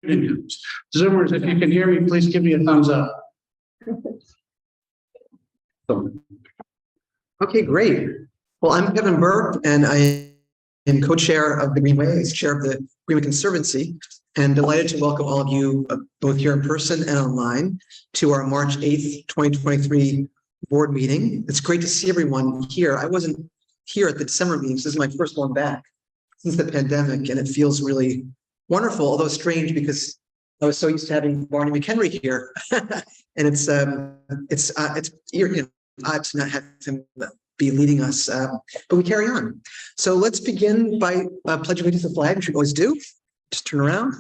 Zoomers, if you can hear me, please give me a thumbs up. Okay, great. Well, I'm Kevin Burke, and I am co-chair of the Greenway, as chair of the Greenway Conservancy, and delighted to welcome all of you, both here in person and online, to our March 8th, 2023 board meeting. It's great to see everyone here. I wasn't here at the December meeting, so this is my first one back since the pandemic, and it feels really wonderful, although strange because I was so used to having Barney McHenry here, and it's odd to not have him be leading us, but we carry on. So let's begin by pledging allegiance to the flag, which we always do. Just turn around.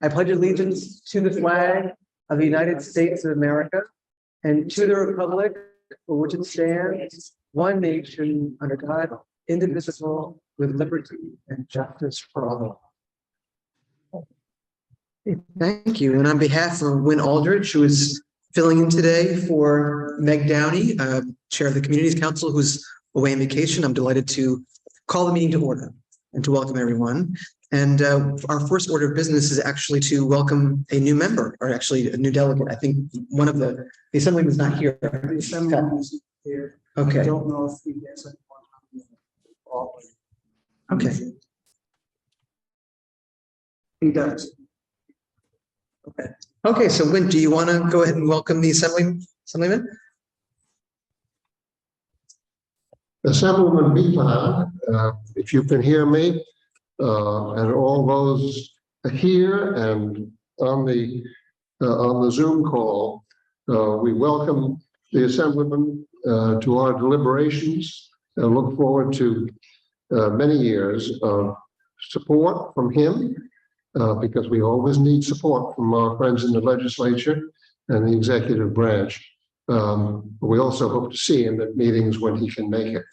I pledge allegiance to the flag of the United States of America and to the republic for which it stands, one nation under God, indivisible, with liberty and justice for all. Thank you. And on behalf of Wynn Aldridge, who is filling in today for Meg Downey, chair of the Communities Council, who's away on vacation, I'm delighted to call the meeting to order and to welcome everyone. And our first order of business is actually to welcome a new member, or actually a new delegate. I think one of the assembly was not here. The assembly is here. Okay. I don't know if he gets it. Okay. He does. Okay. Okay. So, Wynn, do you want to go ahead and welcome the assemblyman? Assemblyman Beepan, if you can hear me, and all those here and on the Zoom call, we welcome the Assemblyman to our deliberations and look forward to many years of support from him, because we always need support from our friends in the legislature and the executive branch. We also hope to see him at meetings when he can make it.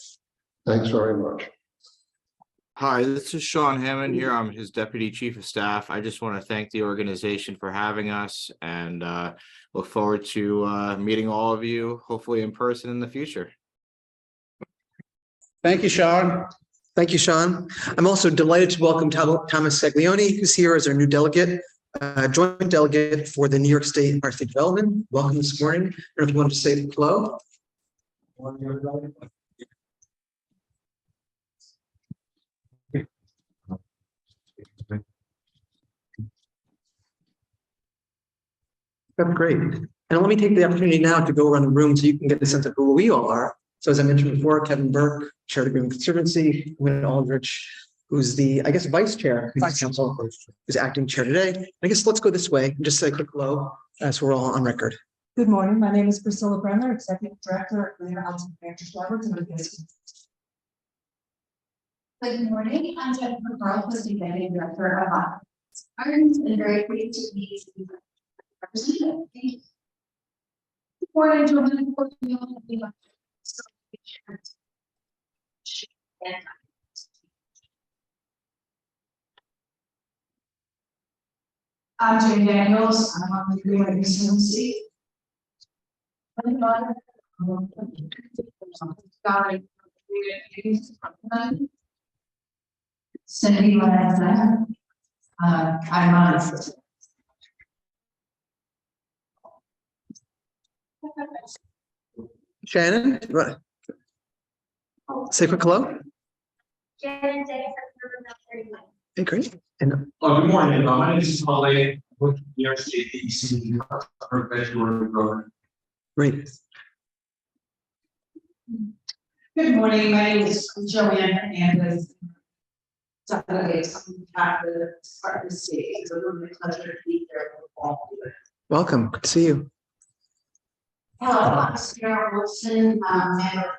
Thanks very much. Hi, this is Sean Hammond here. I'm his Deputy Chief of Staff. I just want to thank the organization for having us and look forward to meeting all of you, hopefully in person in the future. Thank you, Sean. Thank you, Sean. I'm also delighted to welcome Thomas Saglioni, who's here as our new delegate, joint delegate for the New York State Empire State Development. Welcome this morning. I don't know if you want to say hello. That's great. And let me take the opportunity now to go around the room so you can get a sense of who we all are. So as I mentioned before, Kevin Burke, chair of the Greenway Conservancy, Wynn Aldridge, who's the, I guess, vice chair of the council, who's acting chair today. I guess let's go this way and just say a quick hello as we're all on record. Good morning. My name is Priscilla Brenner, Executive Director at the Hudson and Good morning. I'm Jennifer Carl, Executive Director of Gardens, and very pleased to be representative. Good morning, gentlemen. I'm Jane Daniels. I'm on the Greenway Conservancy. Cindy Lanza. I'm on. Shannon, say a quick hello. Shannon, Hey, great. And Good morning. My name is Molly with New York State DC program. great. Good morning. My name is Joanne Hernandez. It's a really pleasure to be here with all of you. Welcome. Good to see you. Hello, I'm Sarah Wilson, member of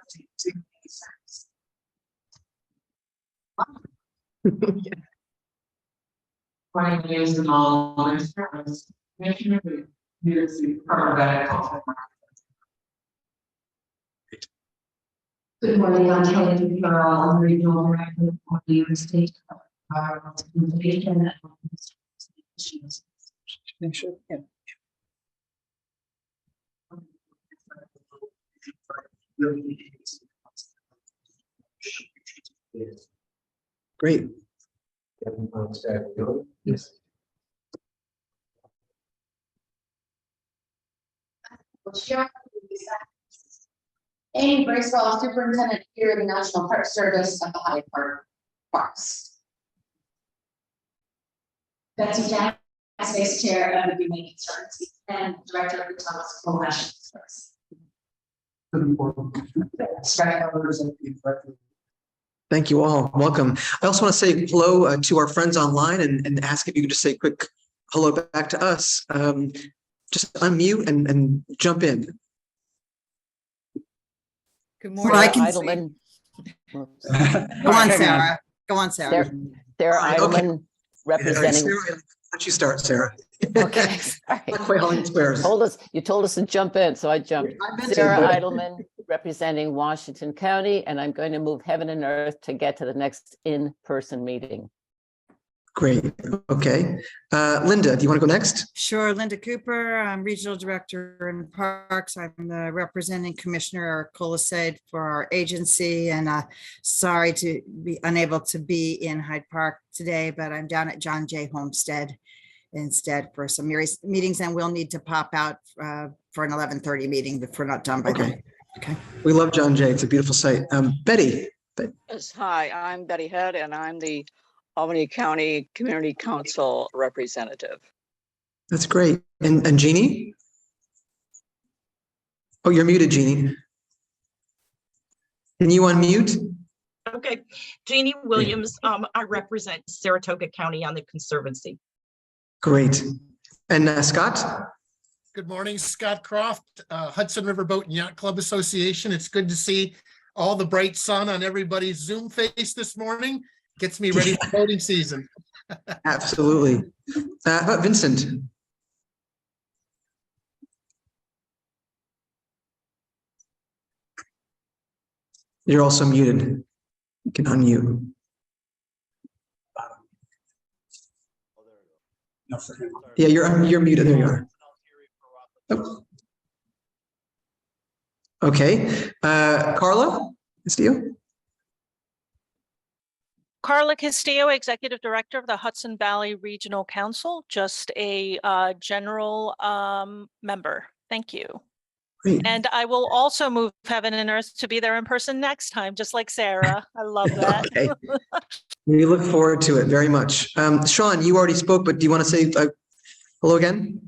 the My name is Jamal. Commissioner of the New York City Department of Agriculture. Good morning, I'm Kelly Farrell, I'm the regional director of the New York State Conservation and Great. Yes. Amy Bracewell, Superintendent here at the National Park Service at the Hyde Park Parks. Betsy Jack, Vice Chair of the Greenway Conservancy and Director of the Thomas National Service. Good important. Staff members and the director. Thank you all. Welcome. I also want to say hello to our friends online and ask if you could just say a quick hello back to us. Just unmute and jump in. Good Well, morning. I can Idleman. Go on, Sarah. Go on, Sarah. Sarah Okay. Idleman, All right, representing. Sarah, why don't you start, Sarah? Okay, sorry. Not quite Hollywood Squares. You told us to jump in, so I jumped. I've been Sarah to- Idleman, representing Washington County, and I'm going to move heaven and earth to get to the next in-person meeting. Great. Okay. Linda, do you want to go next? Sure, Linda Cooper, I'm Regional Director in Parks. I'm the representing Commissioner Colasade for our agency, and sorry to be unable to be in Hyde Park today, but I'm down at John Jay Homestead instead for some meetings, and we'll need to pop out for an 11:30 meeting if we're not done by then. Okay. Okay. We love John Jay. It's a beautiful site. Betty. Yes, hi, I'm Betty Head and I'm the Albany County Community Council representative. That's great. And Jeannie? Oh, you're muted, Jeannie. Can you unmute? Okay, Jeannie Williams, I represent Saratoga County on the Conservancy. Great. And Scott? Good morning, Scott Croft, Hudson River Boat and Yacht Club Association. It's good to see all the bright sun on everybody's Zoom face this morning. Gets me ready for boating season. Absolutely. How about Vincent? You're also muted. You can unmute. No, for him. Yeah, you're muted. There you are. Oh. Okay. Carla Castillo? Carla Castillo, Executive Director of the Hudson Valley Regional Council, just a general member. Thank you. Great. And I will also move heaven and earth to be there in person next time, just like Sarah. I love that. Okay. We look forward to it very much. Sean, you already spoke, but do you want to say hello again?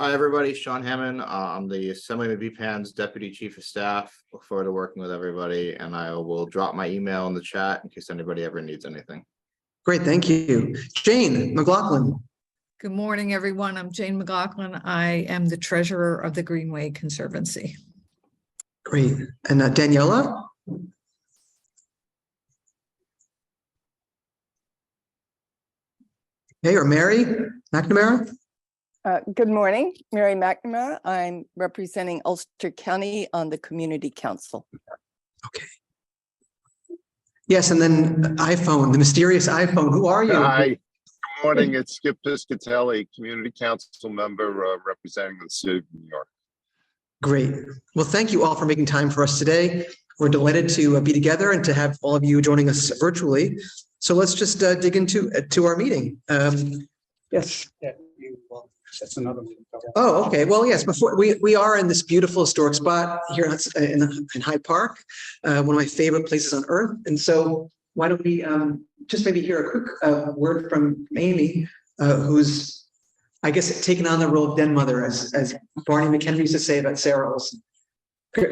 Hi, everybody. Sean Hammond. I'm the Assemblyman BPAN's Deputy Chief of Staff. Look forward to working with everybody, and I will drop my email in the chat in case anybody ever needs anything. Great, thank you. Jane McLaughlin. Good morning, everyone. I'm Jane McLaughlin. I am the treasurer of the Greenway Conservancy. Great. And Daniela? Hey, or Mary McNamara? Good morning, Mary McNamara. I'm representing Ulster County on the Community Council. Okay. Yes, and then iPhone, the mysterious iPhone. Who are you? Hi, good morning. It's Skip Piscatelli, Community Council member representing the city of New York. Great. Well, thank you all for making time for us today. We're delighted to be together and to have all of you joining us virtually. So let's just dig into our meeting. Yes. Yeah, that's another one. Oh, okay. Well, yes, before we are in this beautiful historic spot here in Hyde Park, one of my favorite places on earth. And so why don't we just maybe hear a quick word from Amy, who's, I guess, taken on the role of den mother, as Barney McHenry used to say about Sarah Olson.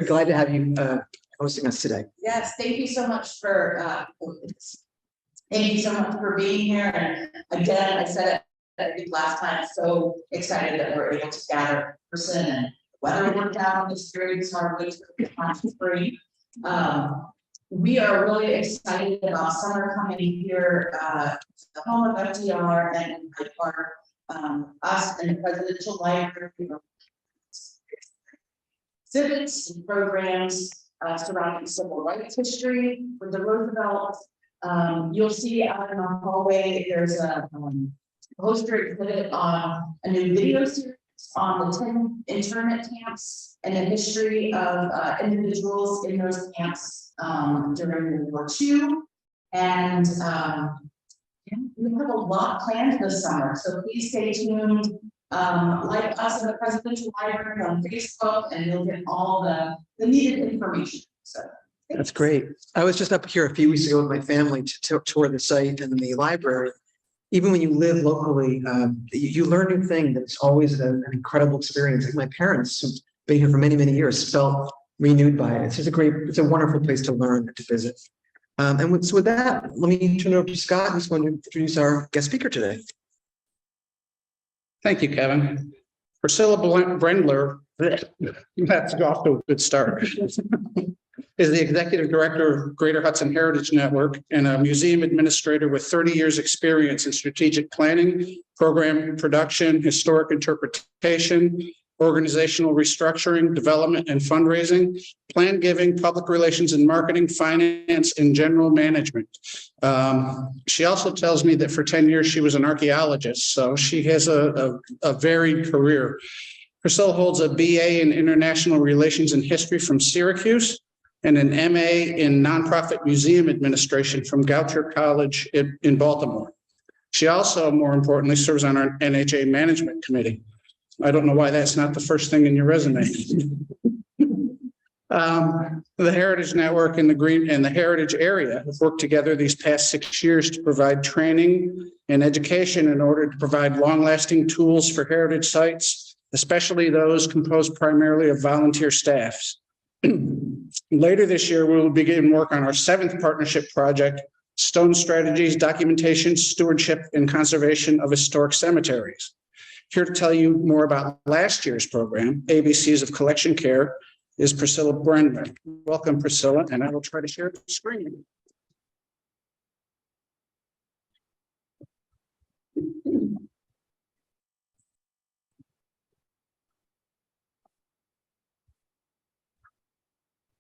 Glad to have you hosting us today. Yes, thank you so much for being here. And again, I said it I think last time, so excited that we're able to gather in person and weather worked out this very hard week free. We are really excited about summer coming here, the home of FDR and Hyde Park, us and the presidential library, exhibits and programs surrounding civil rights history with the Roosevelt. You'll see out in the hallway, there's a poster exhibit on a new video series on the 10 internment camps and the history of individuals in those camps during World War II. And We have a lot planned this summer, so please stay tuned. Like us in the Presidential Library on Facebook, and you'll get all the needed information. So That's great. I was just up here a few weeks ago with my family to tour the site and the library. Even when you live locally, you learn new things. It's always an incredible experience. Like my parents, who've been here for many, many years, felt renewed by it. It's just it's a wonderful place to learn and to visit. And with that, let me turn it over to Scott, who's going to introduce our guest speaker today. Thank you, Kevin. Priscilla Brendler, that's off to a good start, is the Executive Director of Greater Hudson Heritage Network and a museum administrator with 30 years experience in strategic planning, program production, historic interpretation, organizational restructuring, development and fundraising, plan giving, public relations and marketing, finance, and general management. She also tells me that for 10 years she was an archaeologist, so she has a varied career. Priscilla holds a BA in International Relations and History from Syracuse and an MA in Nonprofit Museum Administration from Goucher College in Baltimore. She also, more importantly, serves on our NHA Management Committee. I don't know why that's not the first thing in your resume. The Heritage Network and the Heritage area have worked together these past 6 years to provide training and education in order to provide long-lasting tools for heritage sites, especially those composed primarily of volunteer staffs. Later this year, we will begin work on our 7th partnership project, Stone Strategies, Documentation, Stewardship, and Conservation of Historic Cemeteries. Here to tell you more about last year's program, ABCs of Collection Care, is Priscilla Brendler. Welcome, Priscilla, and I will try to share the screen.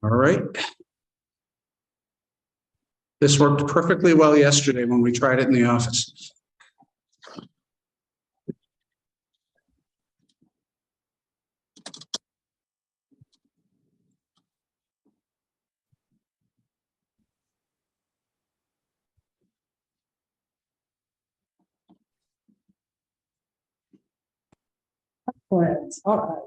All right. This worked perfectly well yesterday when we tried it in the office. All right.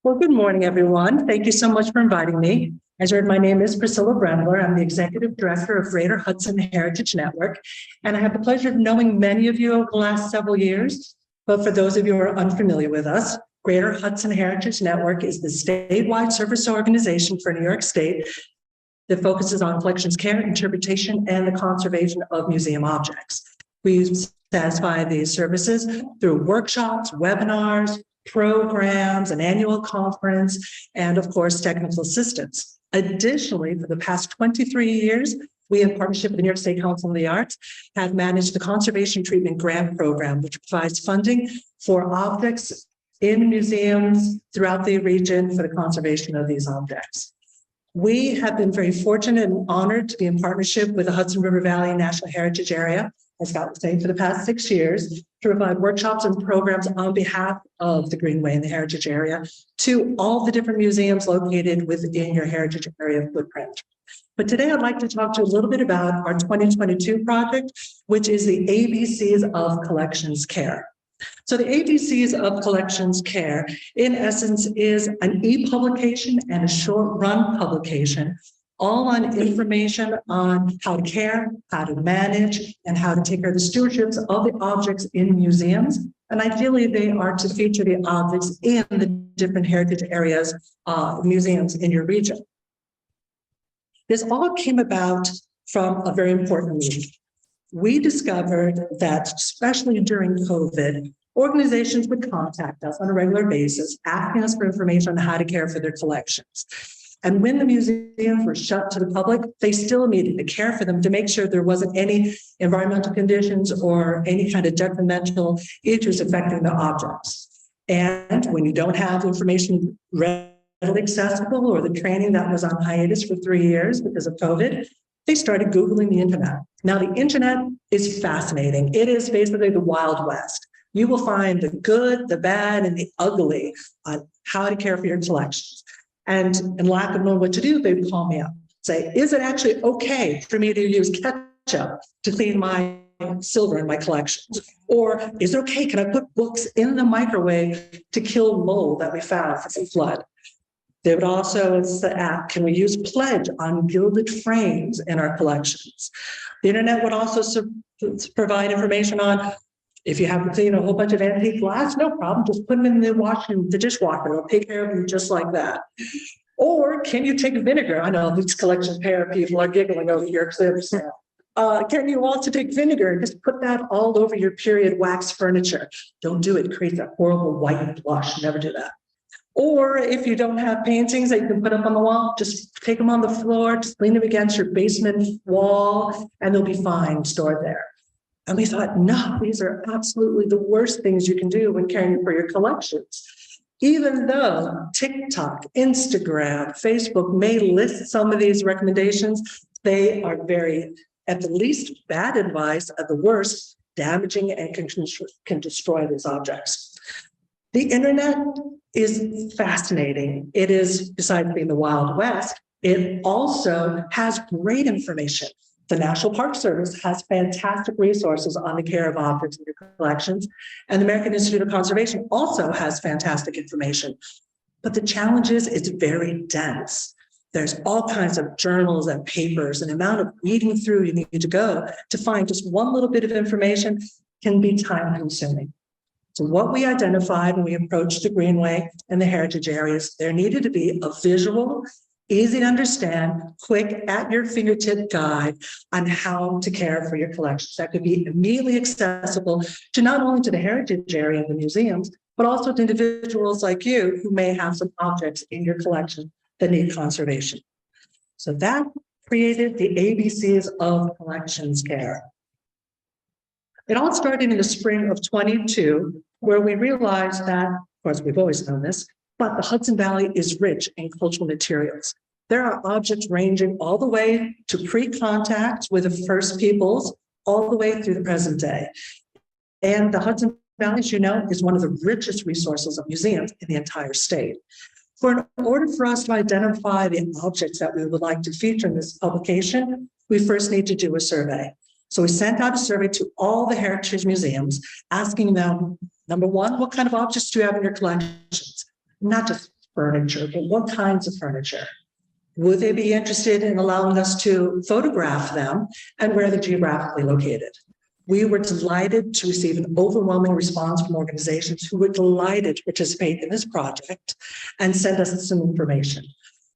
Well, good morning, everyone. Thank you so much for inviting me. As you heard, my name is Priscilla Brendler. I'm the Executive Director of Greater Hudson Heritage Network, and I have the pleasure of knowing many of you over the last several years. But for those of you who are unfamiliar with us, Greater Hudson Heritage Network is the statewide service organization for New York State that focuses on collections care, interpretation, and the conservation of museum objects. We satisfy these services through workshops, webinars, programs, an annual conference, and of course, technical assistance. Additionally, for the past 23 years, we, in partnership with the New York State Council of the Arts, have managed the Conservation Treatment Grant Program, which provides funding for objects in museums throughout the region for the conservation of these objects. We have been very fortunate and honored to be in partnership with the Hudson River Valley National Heritage Area, as Scott was saying, for the past 6 years, to provide workshops and programs on behalf of the Greenway and the Heritage Area to all the different museums located within your Heritage Area footprint. But today I'd like to talk to you a little bit about our 2022 project, which is the ABCs of Collections Care. So the ABCs of Collections Care, in essence, is an e-publication and a short-run publication, all on information on how to care, how to manage, and how to take care of the stewardships of the objects in museums. And ideally, they are to feature the objects in the different heritage areas, museums in your region. This all came about from a very important need. We discovered that, especially during COVID, organizations would contact us on a regular basis, asking us for information on how to care for their collections. And when the museums were shut to the public, they still needed to care for them to make sure there wasn't any environmental conditions or any kind of detrimental issues affecting the objects. And when you don't have information readily accessible, or the training that was on hiatus for 3 years because of COVID, they started Googling the internet. Now, the internet is fascinating. It is basically the Wild West. You will find the good, the bad, and the ugly on how to care for your collections. And in lack of knowing what to do, they'd call me up, say, is it actually okay for me to use ketchup ketchup to clean my silver in my collections? Or is it okay, can I put books in the microwave to kill mold that we found from the flood? They would also ask, can we use pledge on gilded frames in our collections? The internet would also provide information on, if you have to clean a whole bunch of antique glass, no problem, just put them in the dishwasher, it'll take care of you just like that. Or can you take vinegar? I know these collection pair of people are giggling over here because they understand. Can you also take vinegar and just put that all over your period wax furniture? Don't do it. It creates a horrible white blush. Never do that. Or if you don't have paintings that you can put up on the wall, just take them on the floor, just lean them against your basement wall, and they'll be fine stored there. And we thought, no, these are absolutely the worst things you can do when caring for your collections. Even though TikTok, Instagram, Facebook may list some of these recommendations, they are very, at the least, bad advice, at the worst, damaging and can destroy these objects. The internet is fascinating. It is, besides being the Wild West, it also has great information. The National Park Service has fantastic resources on the care of objects in your collections, and the American Institute of Conservation also has fantastic information. But the challenge is it's very dense. There's all kinds of journals and papers, and the amount of reading through you need to go to find just one little bit of information can be time consuming. So what we identified when we approached the Greenway and the heritage areas, there needed to be a visual, easy to understand, quick, at your fingertip guide on how to care for your collections that could be immediately accessible to not only to the heritage area of the museums, but also to individuals like you who may have some objects in your collection that need conservation. So that created the ABCs of collections care. It all started in the spring of 22, where we realized that, of course, we've always known this, but the Hudson Valley is rich in cultural materials. There are objects ranging all the way to pre-contact with the first peoples, all the way through the present day. And the Hudson Valley, as you know, is one of the richest resources of museums in the entire state. In order for us to identify the objects that we would like to feature in this publication, we first need to do a survey. So we sent out a survey to all the heritage museums, asking them, number one, what kind of objects do you have in your collections? Not just furniture, but what kinds of furniture? Would they be interested in allowing us to photograph them and where they're geographically located? We were delighted to receive an overwhelming response from organizations who were delighted to participate in this project and send us some information.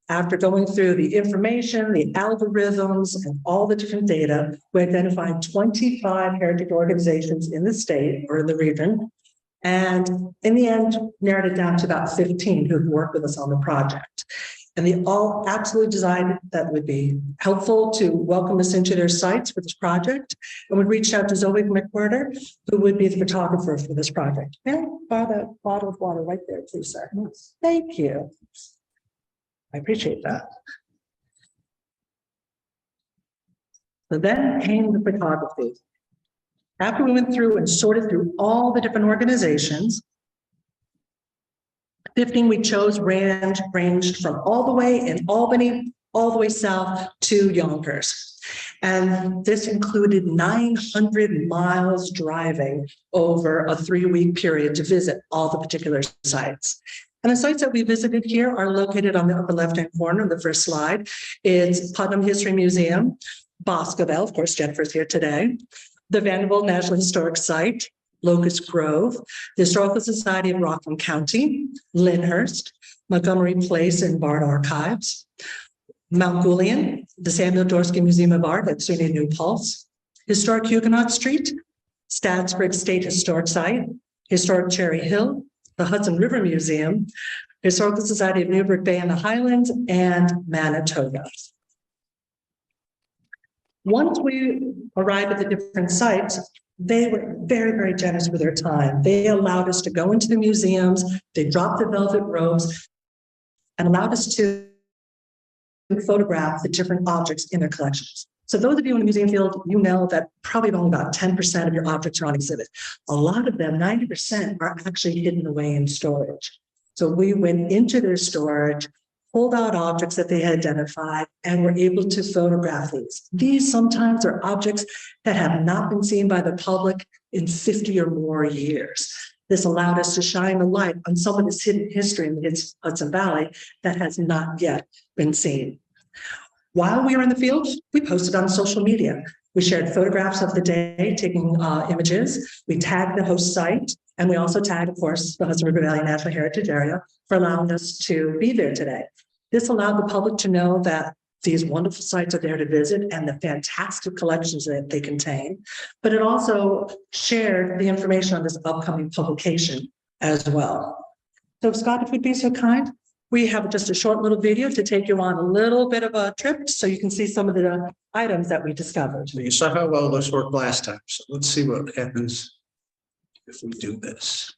After going through the information, the algorithms, and all the different data, we identified 25 heritage organizations in the state or in the region. And in the end, narrowed it down to about 15 who worked with us on the project. And they all absolutely decided that would be helpful to welcome us into their sites for this project. And we reached out to Zoe McWhirter, who would be the photographer for this project. May I borrow that bottle of water right there, please, sir? Yes. Thank you. I appreciate that. So then came the photography. After we went through and sorted through all the different organizations, 15 we chose ranged from all the way in Albany, all the way south to Yonkers. And this included 900 miles driving over a 3-week period to visit all the particular sites. And the sites that we visited here are located on the upper left-hand corner of the first slide. It's Putnam History Museum, Boscobel, of course, Jennifer's here today, the Vanderbilt National Historic Site, Locust Grove, the Historical Society of Rockland County, Lyndhurst, Montgomery Place and Bard Archives, Mount Julian, the Samuel Dorsey Museum of Art at SUNY New Paltz, Historic Huguenot Street, Stadsburg State Historic Site, Historic Cherry Hill, the Hudson River Museum, Historical Society of Newburgh Bay and the Highlands, and Manitoba. Once we arrived at the different sites, they were very, very generous with their time. They allowed us to go into the museums, they dropped the velvet robes, and allowed us to photograph the different objects in their collections. So those of you in the museum field, you know that probably only about 10% of your objects are on exhibit. A lot of them, 90%, are actually hidden away in storage. So we went into their storage, pulled out objects that they had identified and were able to photograph these. These sometimes are objects that have not been seen by the public in 50 or more years. This allowed us to shine a light on some of this hidden history in the Hudson Valley that has not yet been seen. While we were in the field, we posted on social media. We shared photographs of the day, taking images. We tagged the host site, and we also tagged, of course, the Hudson River Valley National Heritage Area for allowing us to be there today. This allowed the public to know that these wonderful sites are there to visit and the fantastic collections that they contain. But it also shared the information on this upcoming publication as well. So Scott, if you'd be so kind, we have just a short little video to take you on a little bit of a trip so you can see some of the items that we discovered. You saw how well this worked last time. So let's see what happens if we do this.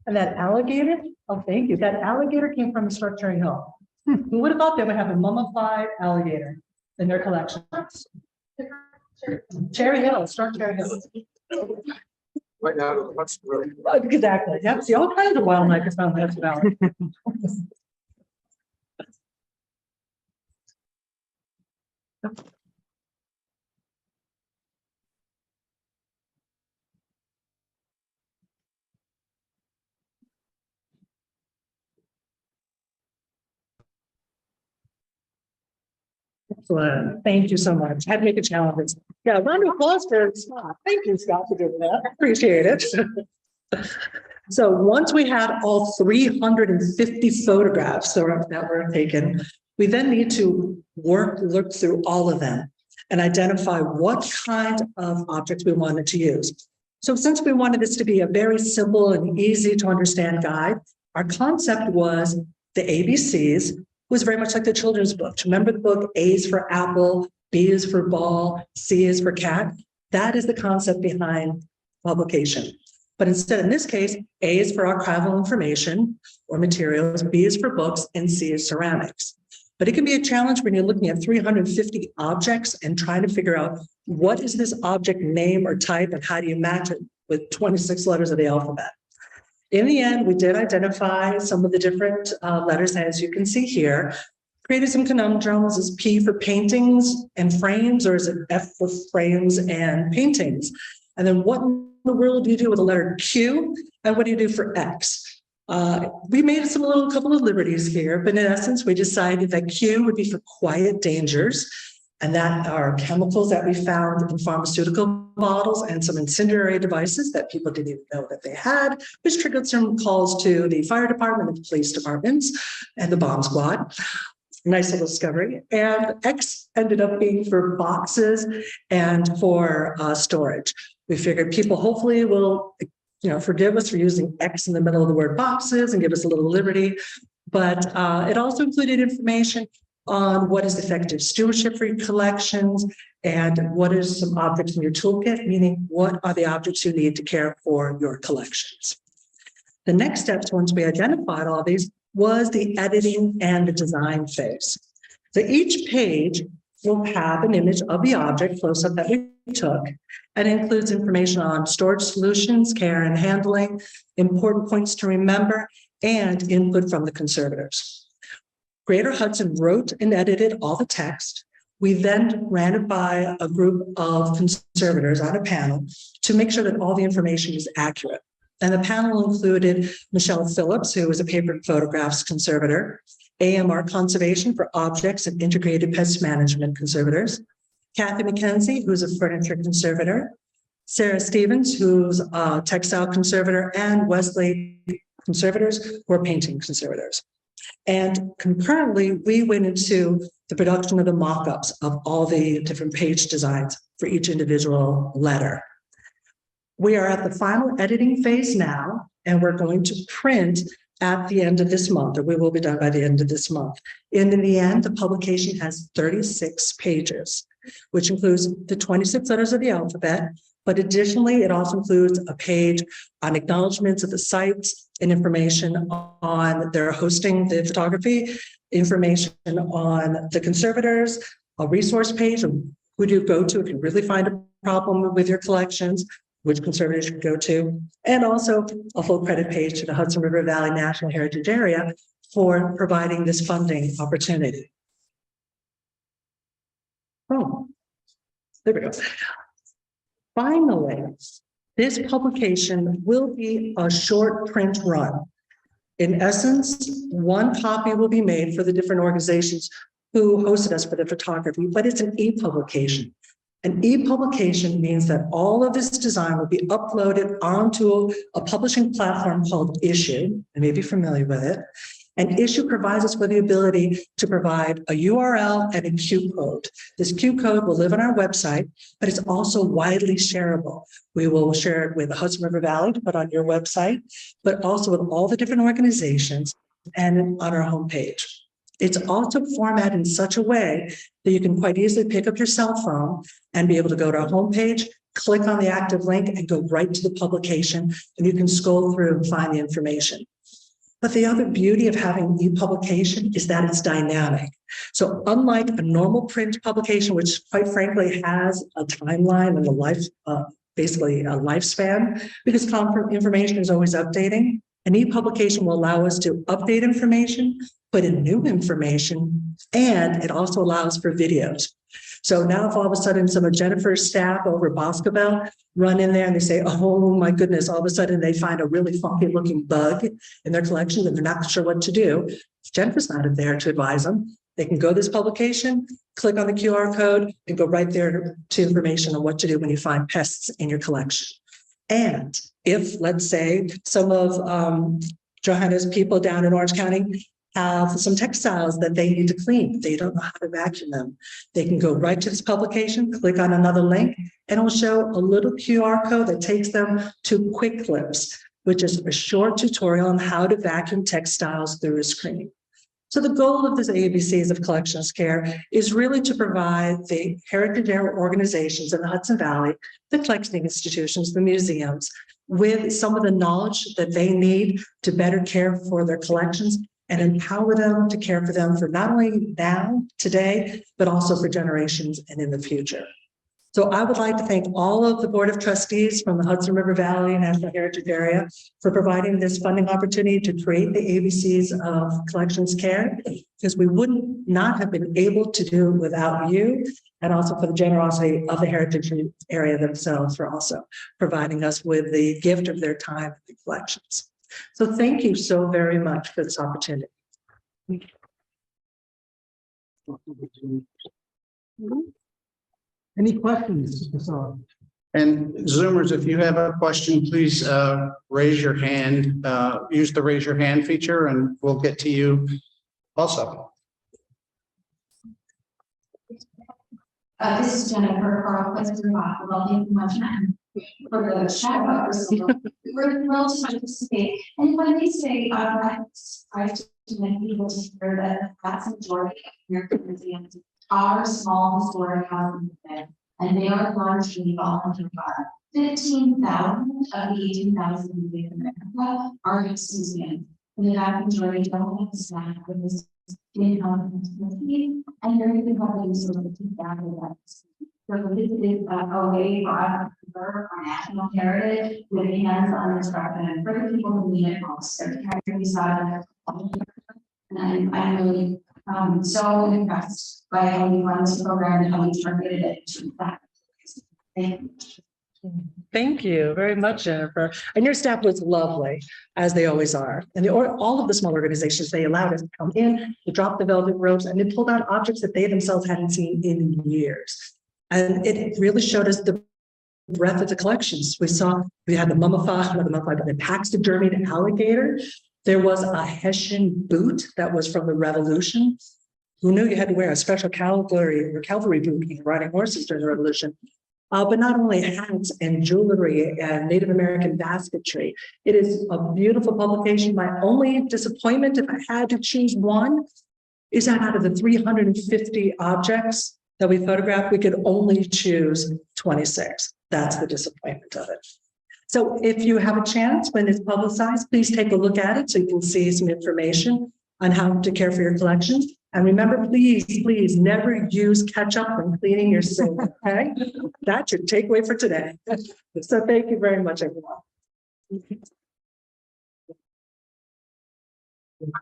And that alligator, oh, thank you. That alligator came from Historic Cherry Hill. Who would have thought they would have a mummified alligator in their collection? Cherry Hill, Historic Cherry Hill. Right now, what's really Exactly. Yep. See, all kinds of wildlife is found in Hudson Valley. Excellent. Thank you so much. Had to make a challenge. Yeah, round of applause for Scott. Thank you, Scott, for doing that. Appreciate it. So once we had all 350 photographs that were taken, we then need to look through all of them and identify what kind of objects we wanted to use. So since we wanted this to be a very simple and easy to understand guide, our concept was the ABCs was very much like the children's book. Remember the book, A is for apple, B is for ball, C is for cat. That is the concept behind publication. But instead, in this case, A is for archival information or materials, B is for books, and C is ceramics. But it can be a challenge when you're looking at 350 objects and trying to figure out what is this object name or type and how do you match it with 26 letters of the alphabet. In the end, we did identify some of the different letters, as you can see here, created some conundrums. Is P for paintings and frames, or is it F for frames and paintings? And then what in the world do you do with the letter Q? And what do you do for X? We made a couple of liberties here, but in essence, we decided that Q would be for quiet dangers. And that are chemicals that we found in pharmaceutical bottles and some incendiary devices that people didn't even know that they had, which triggered some calls to the fire department and the police departments and the bomb squad. Nice little discovery. And X ended up being for boxes and for storage. We figured people hopefully will, forgive us for using X in the middle of the word boxes and give us a little liberty. But it also included information on what is effective stewardship for your collections and what is some objects in your toolkit, meaning what are the objects you need to care for your collections. The next steps, once we identified all these, was the editing and the design phase. So each page will have an image of the object close-up that we took and includes information on storage solutions, care and handling, important points to remember, and input from the conservators. Greater Hudson wrote and edited all the text. We then ran it by a group of conservators on a panel to make sure that all the information is accurate. And the panel included Michelle Phillips, who was a paper and photographs conservator, AMR Conservation for Objects and Integrated Pest Management conservators, Kathy McKenzie, who's a furniture conservator, Sarah Stevens, who's a textile conservator, and Wesley conservators, who are painting conservators. And concurrently, we went into the production of the mock-ups of all the different page designs for each individual letter. We are at the final editing phase now, and we're going to print at the end of this month, or we will be done by the end of this month. And in the end, the publication has 36 pages, which includes the 26 letters of the alphabet, but additionally, it also includes a page on acknowledgements of the sites and information on their hosting the photography, information on the conservators, a resource page of who do you go to if you really find a problem with your collections, which conservators should go to, and also a full credit page to the Hudson River Valley National Heritage Area for providing this funding opportunity. Oh, there we go. Finally, this publication will be a short print run. In essence, one copy will be made for the different organizations who hosted us for the photography, but it's an e-publication. An e-publication means that all of this design will be uploaded onto a publishing platform called Issue. You may be familiar with it. And Issue provides us with the ability to provide a URL and a Q code. This Q code will live on our website, but it's also widely shareable. We will share it with the Hudson River Valley to put on your website, but also with all the different organizations and on our homepage. It's also formatted in such a way that you can quite easily pick up your cell phone and be able to go to our homepage, click on the active link and go right to the publication, and you can scroll through and find the information. But the other beauty of having e-publication is that it's dynamic. So unlike a normal print publication, which quite frankly has a timeline and a life, basically a lifespan, because information is always updating, an e-publication will allow us to update information, put in new information, and it also allows for videos. So now if all of a sudden some of Jennifer's staff over at Boscobel run in there and they say, oh my goodness, all of a sudden they find a really funky looking bug in their collection and they're not sure what to do. If Jennifer's not there to advise them, they can go to this publication, click on the QR code and go right there to information on what to do when you find pests in your collection. And if, let's say, some of Johanna's people down in Orange County have some textiles that they need to clean, they don't know how to vacuum them, they can go right to this publication, click on another link, and it'll show a little QR code that takes them to Quick Clips, which is a short tutorial on how to vacuum textiles through a screen. So the goal of this ABCs of Collections Care is really to provide the heritage area organizations in the Hudson Valley, the collecting institutions, the museums, with some of the knowledge that they need to better care for their collections and empower them to care for them for not only now, today, but also for generations and in the future. So I would like to thank all of the Board of Trustees from the Hudson River Valley National Heritage Area for providing this funding opportunity to create the ABCs of Collections Care, because we would not have been able to do it without you, and also for the generosity of the Heritage Area themselves for also providing us with the gift of their time and collections. So thank you so very much for this opportunity. Any questions? And Zoomers, if you have a question, please raise your hand, use the raise your hand feature and we'll get to you also. This is Jennifer Carl, President of the Thank you much for the shout out. We're thrilled to participate. And when they say, I to many people to hear that the vast majority of American museums are small historic housing units, and they are largely volunteer run. 15,000 of the 18,000 museums in America are museums. And the vast majority don't have the staff with this income and they're even probably sort of keep that with us. So this is a way for us to preserve our national heritage with hands-on instruction and for the people who need it most. So to carry these out and I'm really so impressed by how we run this program and how we targeted it to that. Thank you. Thank you very much, Jennifer. And your staff was lovely, as they always are. And all of the small organizations, they allowed us to come in, to drop the velvet ropes, and they pulled out objects that they themselves hadn't seen in years. And it really showed us the breadth of the collections. We had the mummified, but the taxidermied alligator. There was a Hessian boot that was from the Revolution. Who knew you had to wear a special cavalry boot when riding horses during the Revolution? But not only hats and jewelry and Native American basketry. It is a beautiful publication. My only disappointment, if I had to choose one, is that out of the 350 objects that we photographed, we could only choose 26. That's the disappointment of it. So if you have a chance when it's publicized, please take a look at it so you can see some information on how to care for your collection. And remember, please never use ketchup when cleaning your sink, okay? That's your takeaway for today. So thank you very much, everyone.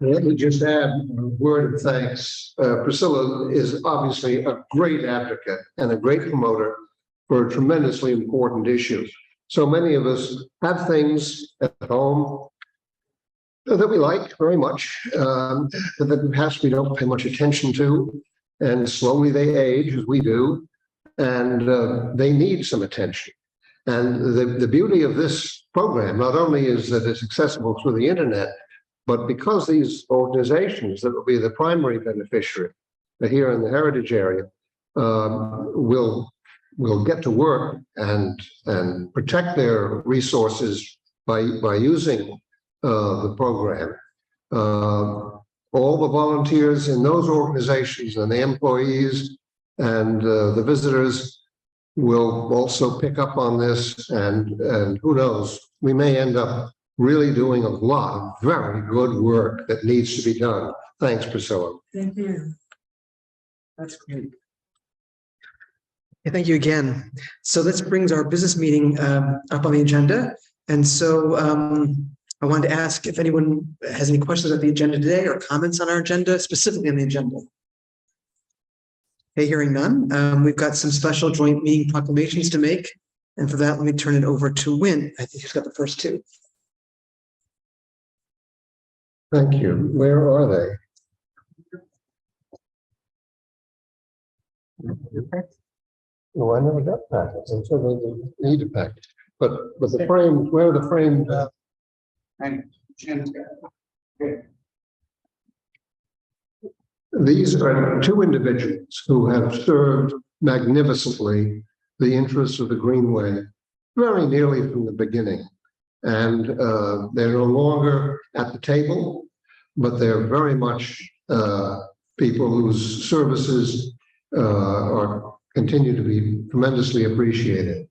Let me just add a word of thanks. Priscilla is obviously a great advocate and a great promoter for a tremendously important issue. So many of us have things at home that we like very much, that perhaps we don't pay much attention to, and slowly they age as we do, and they need some attention. And the beauty of this program, not only is that it's accessible through the internet, but because these organizations that will be the primary beneficiary here in the heritage area will get to work and protect their resources by using the program. All the volunteers in those organizations and the employees and the visitors will also pick up on this, and who knows, we may end up really doing a lot of very good work that needs to be done. Thanks, Priscilla. Thank you. That's great. Thank you again. So this brings our business meeting up on the agenda. And so I wanted to ask if anyone has any questions on the agenda today or comments on our agenda, specifically on the agenda. Okay, hearing none. We've got some special joint meeting proclamations to make. And for that, let me turn it over to Wynn. I think he's got the first two. Thank you. Where are they? Oh, I never got packets. I'm sure they need a packet. But the frame, where are the frames? These are two individuals who have served magnificently the interests of the Greenway very nearly from the beginning. And they're no longer at the table, but they're very much people whose services continue to be tremendously appreciated.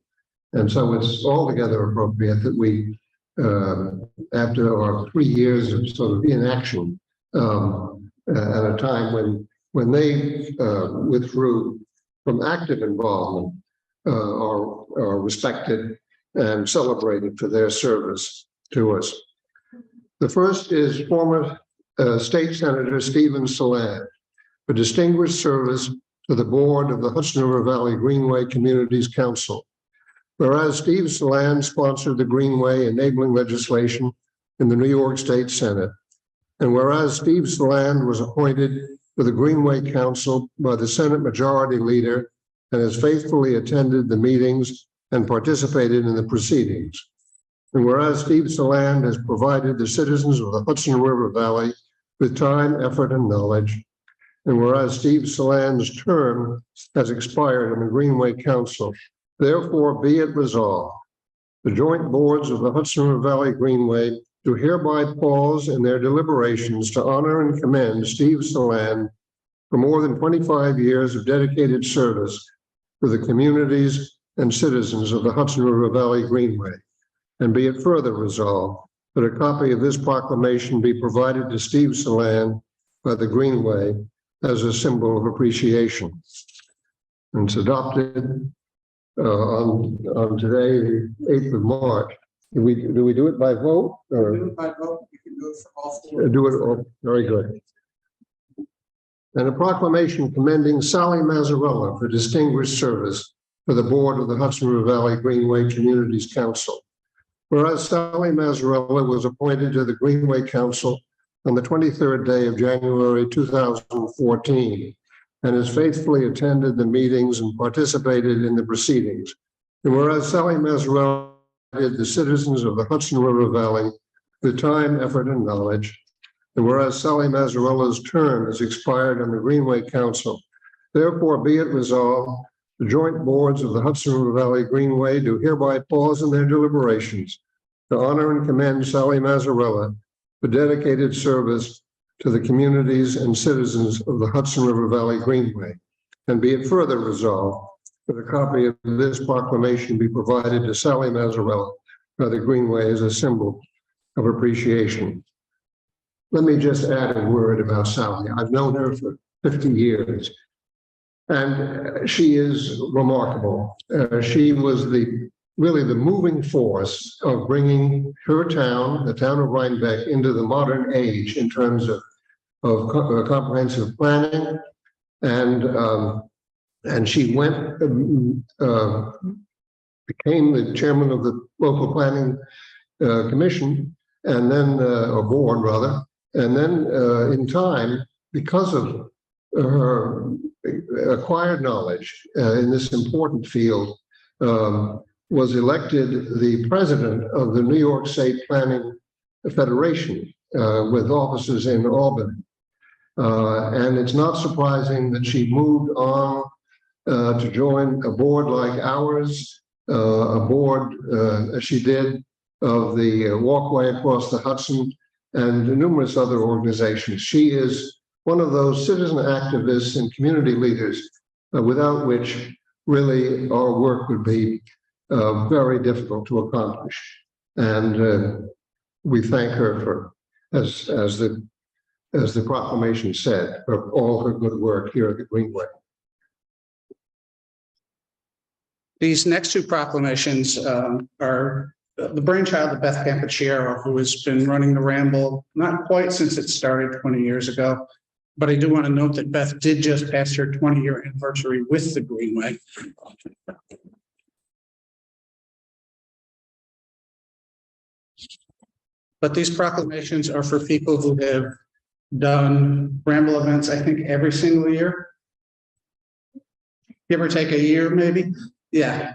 And so it's altogether appropriate that we, after our 3 years of sort of inaction, at a time when they withdrew from active involvement, are respected and celebrated for their service to us. The first is former State Senator Stephen Saland for distinguished service to the board of the Hudson River Valley Greenway Communities Council. Whereas Steve Saland sponsored the Greenway enabling legislation in the New York State Senate, and whereas Steve Saland was appointed to the Greenway Council by the Senate Majority Leader and has faithfully attended the meetings and participated in the proceedings. And whereas Steve Saland has provided the citizens of the Hudson River Valley with time, effort, and knowledge, and whereas Steve Saland's term has expired in the Greenway Council, therefore be it resolved, the joint boards of the Hudson River Valley Greenway do hereby pause in their deliberations to honor and commend Steve Salan for more than 25 years of dedicated service to the communities and citizens of the Hudson River Valley Greenway. And be it further resolved that a copy of this proclamation be provided to Steve Salan by the Greenway as a symbol of appreciation. And it's adopted on today, the 8th of March. Do we do it by vote? Or? Do it by vote. You can do it for all four. Do it all. Very good. And a proclamation commending Sally Mazzarella for distinguished service for the board of the Hudson River Valley Greenway Communities Council. Whereas Sally Mazzarella was appointed to the Greenway Council on the 23rd day of January 2014 and has faithfully attended the meetings and participated in the proceedings. And whereas Sally Mazzarella did the citizens of the Hudson River Valley with time, effort, and knowledge, and whereas Sally Mazzarella's term has expired on the Greenway Council, therefore be it resolved, the joint boards of the Hudson River Valley Greenway do hereby pause in their deliberations to honor and commend Sally Mazzarella for dedicated service to the communities and citizens of the Hudson River Valley Greenway. And be it further resolved that a copy of this proclamation be provided to Sally Mazzarella by the Greenway as a symbol of appreciation. Let me just add a word about Sally. I've known her for 50 years, and she is remarkable. She was really the moving force of bringing her town, the town of Rhinebeck, into the modern age in terms of comprehensive planning. And she became the chairman of the local planning commission, and then or board rather. And then in time, because of her acquired knowledge in this important field, was elected the president of the New York State Planning Federation with offices in Albany. And it's not surprising that she moved on to join a board like ours, a board as she did of the Walkway Across the Hudson and numerous other organizations. She is one of those citizen activists and community leaders without which really our work would be very difficult to accomplish. And we thank her for, as the proclamation said, for all her good work here at the Greenway. These next two proclamations are the brainchild of Beth Campuchiero, who has been running the Ramble, not quite since it started 20 years ago. But I do want to note that Beth did just pass her 20-year anniversary with the Greenway. But these proclamations are for people who have done Ramble events, I think, every single year. Give or take a year, maybe. Yeah.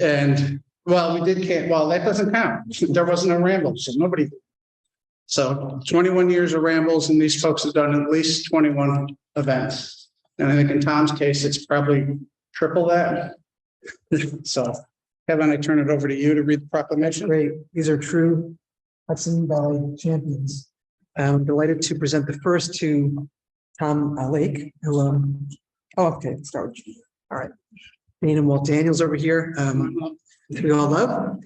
And well, we did can't. Well, that doesn't count. There wasn't a Ramble, so nobody. So 21 years of Rambles, and these folks have done at least 21 events. And I think in Tom's case, it's probably triple that. So, Kevin, I turn it over to you to read the proclamation. Great. These are true Hudson Valley champions. I'm delighted to present the first to Tom Lake, who, okay, let's start with you. All right. Dean and Walt Daniels over here, we all love.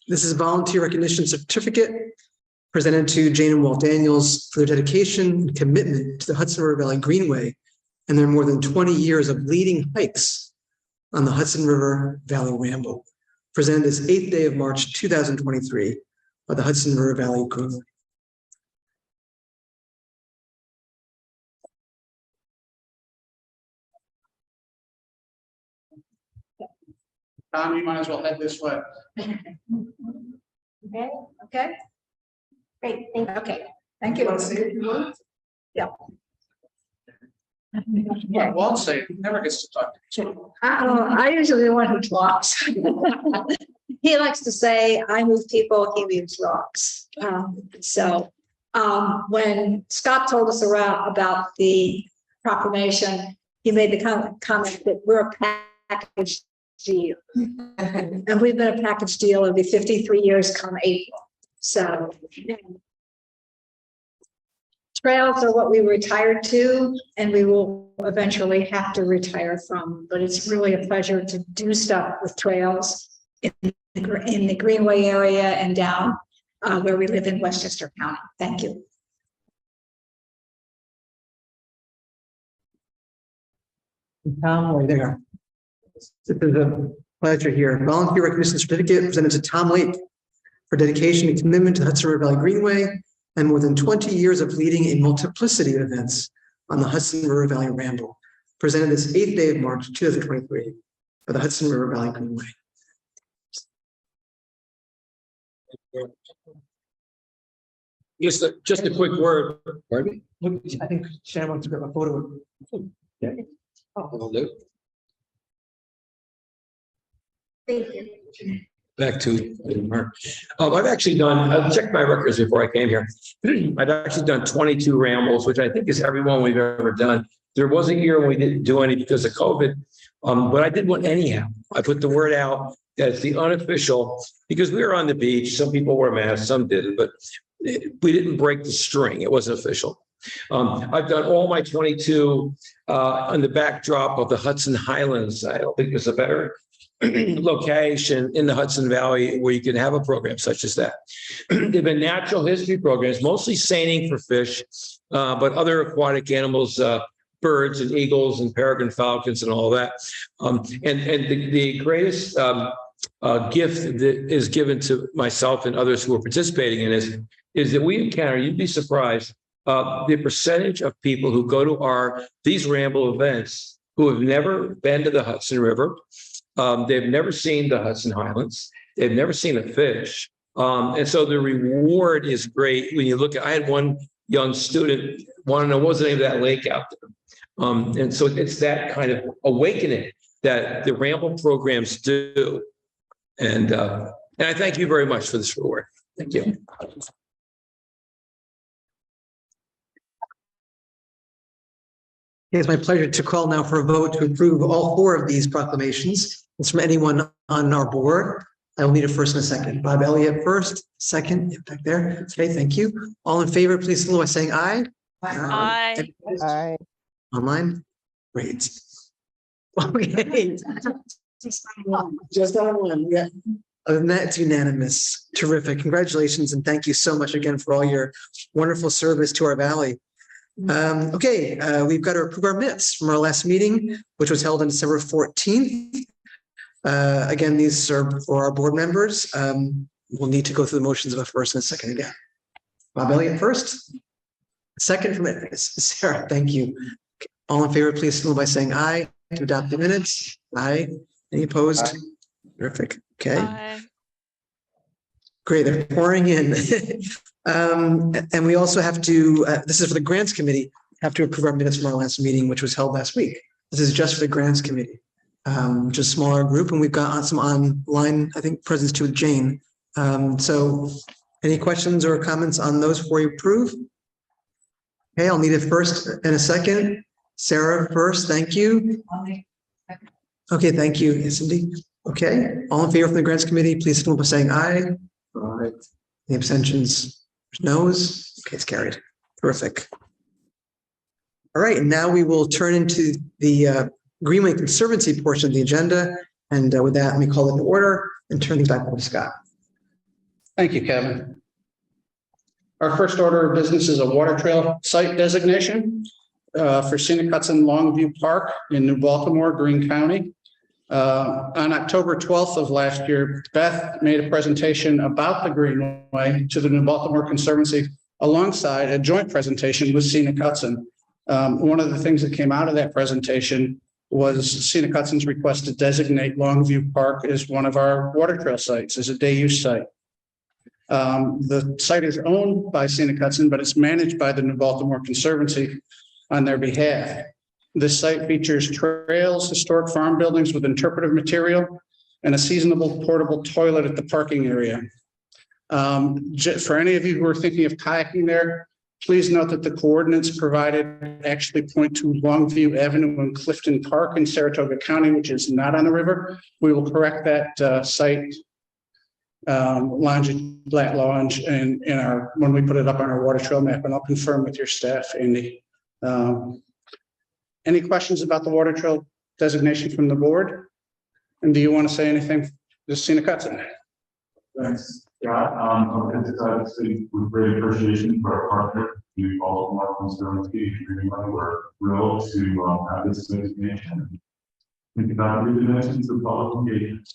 This is a volunteer recognition certificate presented to Jane and Walt Daniels for their dedication and commitment to the Hudson River Valley Greenway and their more than 20 years of leading hikes on the Hudson River Valley Ramble, presented this 8th day of March 2023 by the Hudson River Valley Greenway. Tom, you might as well head this way. Okay. Great, okay, thank you. Yeah. Yeah, Walt say he never gets to talk to you. I usually the one who talks. He likes to say, I move people, he moves rocks. When Scott told us about the proclamation, he made the comment that we're a package deal. And we've been a package deal. It'll be 53 years come April. So trails are what we retired to, and we will eventually have to retire from, but it's really a pleasure to do stuff with trails in the Greenway area and down where we live in Westchester County. Thank you. Tom, right there. This is a pleasure here. Volunteer recognition certificate presented to Tom Lake for dedication and commitment to the Hudson River Valley Greenway and more than 20 years of leading a multiplicity of events on the Hudson River Valley Ramble, presented this 8th day of March 2023 for the Hudson River Valley Greenway. Just a quick word. Pardon me? I think Shannon wants to grab a photo. Yeah. Will do. Thank you. Back to Mark. I've actually done, I've checked my records before I came here. I've actually done 22 rambles, which I think is every one we've ever done. There was a year when we didn't do any because of COVID, but I did one anyhow. I put the word out that it's the unofficial, because we were on the beach. Some people wore masks, some didn't, but we didn't break the string. It wasn't official. I've done all my 22 on the backdrop of the Hudson Highlands. I don't think there's a better location in the Hudson Valley where you can have a program such as that. They've been natural history programs, mostly seining for fish, but other aquatic animals, birds and eagles and peregrine falcons and all that. And the greatest gift that is given to myself and others who are participating in this is that we encounter, you'd be surprised, the percentage of people who go to these ramble events who have never been to the Hudson River. They've never seen the Hudson Highlands. They've never seen a fish. And so the reward is great. When you look at, I had one young student want to know what's the name of that lake out there. And so it's that kind of awakening that the ramble programs do. And I thank you very much for this reward. Thank you. It's my pleasure to call now for a vote to approve all 4 of these proclamations. It's from anyone on our board. I will need a first and a second. Bob Elliott first, second, back there. Okay, thank you. All in favor, please signal by saying aye. Aye. Aye. Online? Great. Okay. Just on one, yeah. Other than that, it's unanimous. Terrific. Congratulations and thank you so much again for all your wonderful service to our valley. We've got to approve our minutes from our last meeting, which was held on December 14th. Again, these are for our board members. We'll need to go through the motions of a first and a second again. Bob Elliott first. Second from Sarah, thank you. All in favor, please signal by saying aye to adopt the minutes. Aye. Any opposed? Aye. Terrific. Okay. Aye. Great, they're pouring in. And we also have to, this is for the grants committee, have to approve our minutes from our last meeting, which was held last week. This is just for the grants committee, which is a smaller group, and we've got some online, I think, presence too with Jane. So any questions or comments on those before you approve? Okay, I'll need a first and a second. Sarah first, thank you. Okay, thank you, Cindy. Okay, all in favor from the grants committee, please signal by saying aye. All right. Any abstentions? No's? Okay, it's carried. Terrific. All right, and now we will turn into the Greenway Conservancy portion of the agenda. And with that, let me call it to order and turn things back over to Scott. Thank you, Kevin. Our first order of business is a water trail site designation for Scenic Hudson Longview Park in New Baltimore, Greene County. On October 12th of last year, Beth made a presentation about the Greenway to the New Baltimore Conservancy alongside a joint presentation with Scenic Hudson. One of the things that came out of that presentation was Scenic Hudson's request to designate Longview Park as one of our water trail sites, as a day use site. The site is owned by Scenic Hudson, but it's managed by the New Baltimore Conservancy on their behalf. This site features trails, historic farm buildings with interpretive material, and a seasonable portable toilet at the parking area. For any of you who are thinking of kayaking there, please note that the coordinates provided actually point to Longview Avenue and Clifton Park in Saratoga County, which is not on the river. We will correct that site lounge, lat lounge, and in our, when we put it up on our water trail map, and I'll confirm with your staff, Andy. Any questions about the water trail designation from the board? And do you want to say anything, Justina Hudson? Thanks, Scott. Obviously, with great appreciation for our partner, we all our conservancy, we're thrilled to have this designation. Think about the dimensions of public engagement.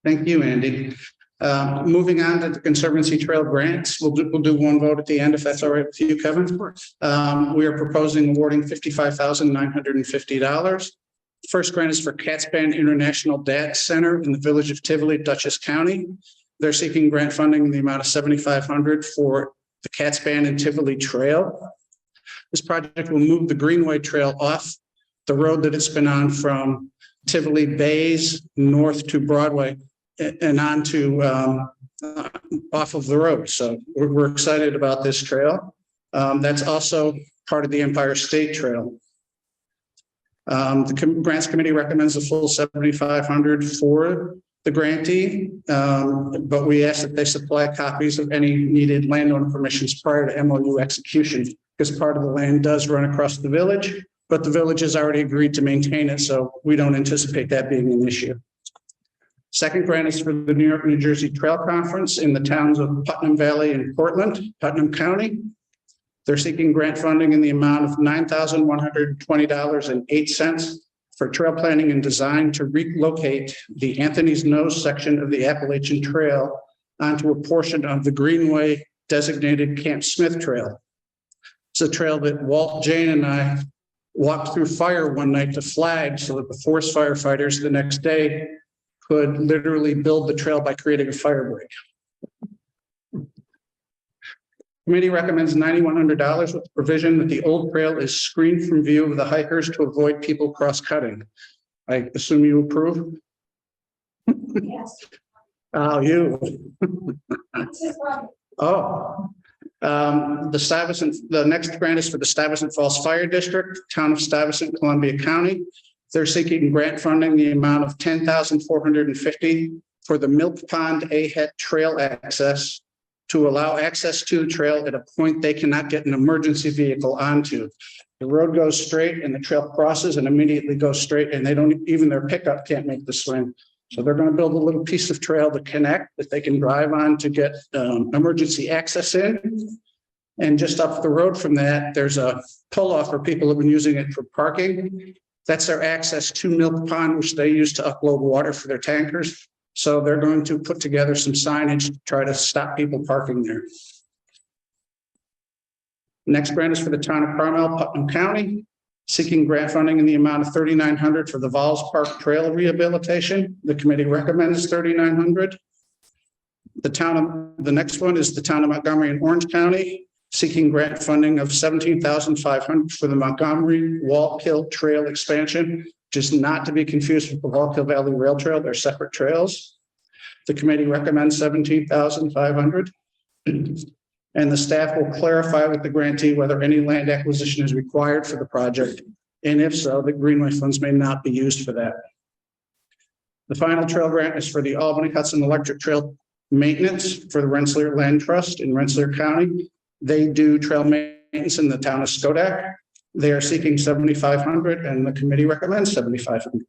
Thank you, Andy. Moving on to the Conservancy Trail grants, we'll do one vote at the end, if that's all right with you, Kevin. Of course. We are proposing awarding $55,950. First grant is for Catspan International Dance Center in the village of Tivoli, Dutchess County. They're seeking grant funding in the amount of $7,500 for the Catspan and Tivoli Trail. This project will move the Greenway Trail off the road that it's been on from Tivoli Bays north to Broadway and on to off of the road. So we're excited about this trail. That's also part of the Empire State Trail. The grants committee recommends a full $7,500 for the grantee, but we ask that they supply copies of any needed landowner permissions prior to MOU execution, because part of the land does run across the village, but the village has already agreed to maintain it, so we don't anticipate that being an issue. Second grant is for the New York, New Jersey Trail Conference in the towns of Putnam Valley and Portland, Putnam County. They're seeking grant funding in the amount of $9,120.08 for trail planning and design to relocate the Anthony's Nose section of the Appalachian Trail onto a portion of the Greenway designated Camp Smith Trail. It's a trail that Walt, Jane, and I walked through fire one night to flag so that the forest firefighters the next day could literally build the trail by creating a fire break. Committee recommends $9,100 with the provision that the old trail is screened from view of the hikers to avoid people cross-cutting. I assume you approve? Yes. Oh, you. Oh. The next grant is for the Stuyvesant Falls Fire District, Town of Stuyvesant, Columbia County. They're seeking grant funding the amount of $10,450 for the Milk Pond Ahet Trail access to allow access to the trail at a point they cannot get an emergency vehicle onto. The road goes straight and the trail crosses and immediately goes straight, and they don't, even their pickup can't make the swing. So they're going to build a little piece of trail to connect that they can drive on to get emergency access in. And just up the road from that, there's a pull-off for people who've been using it for parking. That's their access to Milk Pond, which they use to upload water for their tankers. So they're going to put together some signage to try to stop people parking there. Next grant is for the town of Carmel, Putnam County, seeking grant funding in the amount of $3,900 for the Vols Park Trail rehabilitation. The committee recommends $3,900. The next one is the town of Montgomery in Orange County, seeking grant funding of $17,500 for the Montgomery Wallkill Trail expansion, which is not to be confused with the Wallkill Valley Rail Trail. They're separate trails. The committee recommends $17,500. And the staff will clarify with the grantee whether any land acquisition is required for the project. And if so, the Greenway funds may not be used for that. The final trail grant is for the Albany Hudson Electric Trail maintenance for the Rensselaer Land Trust in Rensselaer County. They do trail maintenance in the town of Skodak. They are seeking $7,500 and the committee recommends $7,500.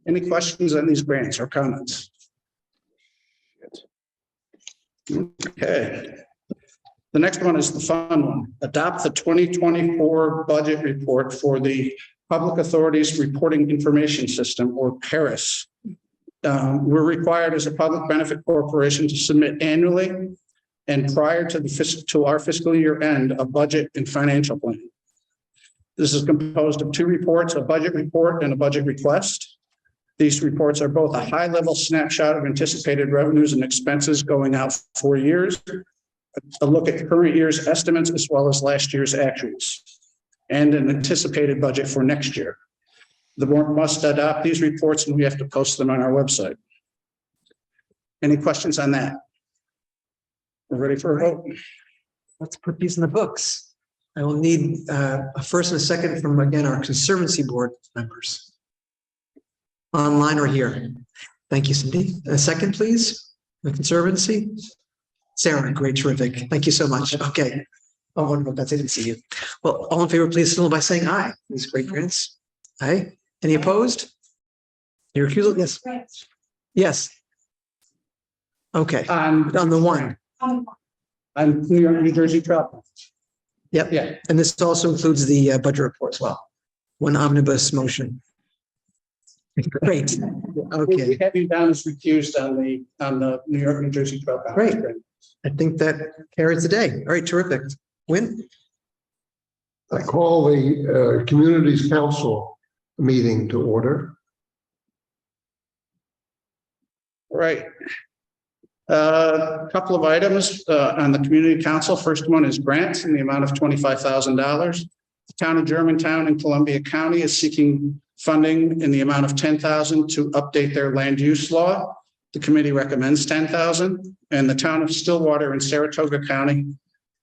Any questions on these grants or comments? Okay. The next one is the fun one. Adopt the 2024 budget report for the Public Authorities Reporting Information System, or PARIS. We're required as a public benefit corporation to submit annually and prior to our fiscal year end, a budget and financial plan. This is composed of two reports, a budget report and a budget request. These reports are both a high-level snapshot of anticipated revenues and expenses going out 4 years, a look at current year's estimates as well as last year's actuals, and an anticipated budget for next year. The board must adopt these reports and we have to post them on our website. Any questions on that? We're ready for a vote. Let's put these in the books. I will need a first and a second from, again, our Conservancy Board members. Online or here. Thank you, Cindy. A second, please. the Conservancy. Sarah, great, terrific. Thank you so much. Okay. Oh, wonderful. That's, I didn't see you. Well, all in favor, please signal by saying aye. These great grants. Aye. Any opposed? Your recusal? Yes. Yes. Okay. On the one. On New York, New Jersey travel. Yep. Yeah. And this also includes the budget report as well. One omnibus motion. Great. We Okay. have you down as recused on the New York, New Jersey travel. Great. I think that carries the day. All right, terrific. Win. I call the Communities Council meeting to order. Right. A couple of items on the Community Council. First one is grants in the amount of $25,000. The town of Germantown in Columbia County is seeking funding in the amount of $10,000 to update their land use law. The committee recommends $10,000, and the town of Stillwater in Saratoga County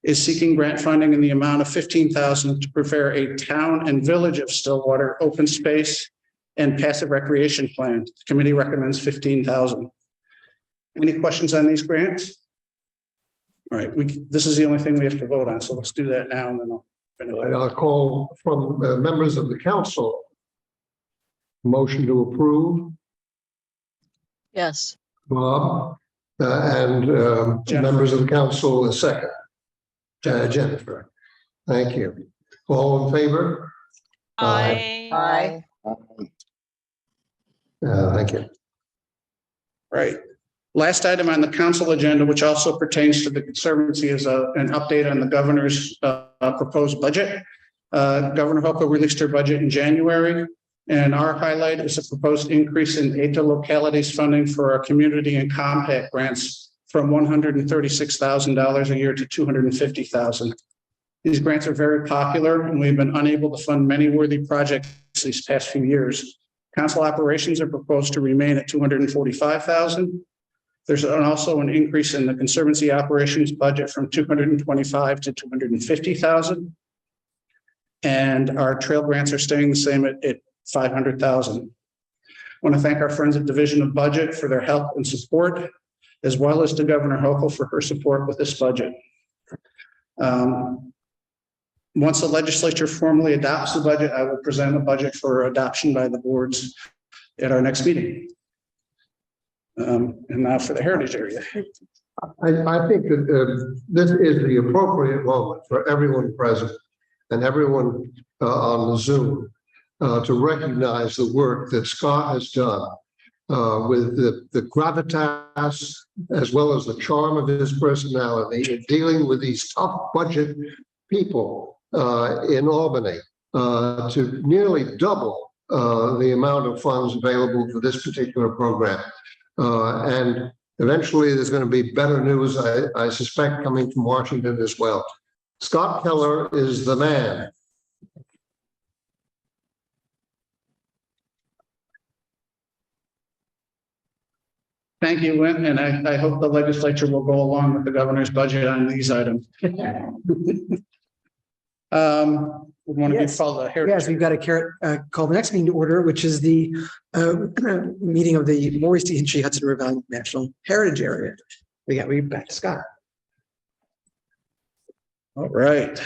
is seeking grant funding in the amount of $15,000 to prepare a town and village of Stillwater open space and passive recreation plan. The committee recommends $15,000. Any questions on these grants? All right, this is the only thing we have to vote on, so let's do that now and then I'll finish. I'll call from members of the council. Motion to approve, Yes. Bob, and members of the council, a second. Jennifer, thank you. All in favor? Aye. Thank you. Right. Last item on the council agenda, which also pertains to the Conservancy, is an update on the governor's proposed budget. Governor Hochul released her budget in January, and our highlight is a proposed increase in aid to localities funding for our community and compact grants from $136,000 a year to $250,000. These grants are very popular, and we've been unable to fund many worthy projects these past few years. Council operations are proposed to remain at $245,000. There's also an increase in the Conservancy operations budget from $225,000 to $250,000. And our trail grants are staying the same at $500,000. I want to thank our friends at Division of Budget for their help and support, as well as to Governor Hochul for her support with this budget. Once the legislature formally adopts the budget, I will present a budget for adoption by the boards at our next meeting. And now for the heritage area. I think that this is the appropriate moment for everyone present and everyone on the Zoom to recognize the work that Scott has done with the gravitas as well as the charm of his personality in dealing with these tough budget people in Albany to nearly double the amount of funds available for this particular program. And eventually there's going to be better news, I suspect, coming from Washington as well. Scott Keller is the man. Thank you, Lynn, and I hope the legislature will go along with the governor's budget on these items. We want to follow the heritage. Yes, we've got to call the next meeting to order, which is the meeting of the Maurice D. Hinchy Hudson River Valley National Heritage Area. We back to Scott. All right.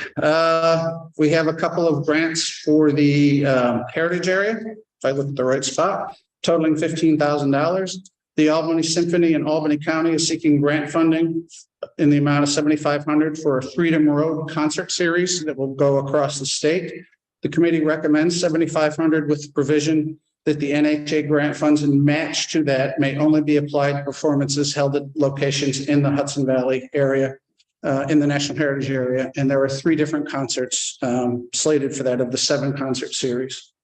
We have a couple of grants for the heritage area. If I look at the right spot, totaling $15,000. The Albany Symphony in Albany County is seeking grant funding in the amount of $7,500 for a Freedom Road concert series that will go across the state. The committee recommends $7,500 with the provision that the NHA grant funds and match to that may only be applied to performances held at locations in the Hudson Valley area, in the National Heritage Area. And there are 3 different concerts slated for that of the 7 concert series.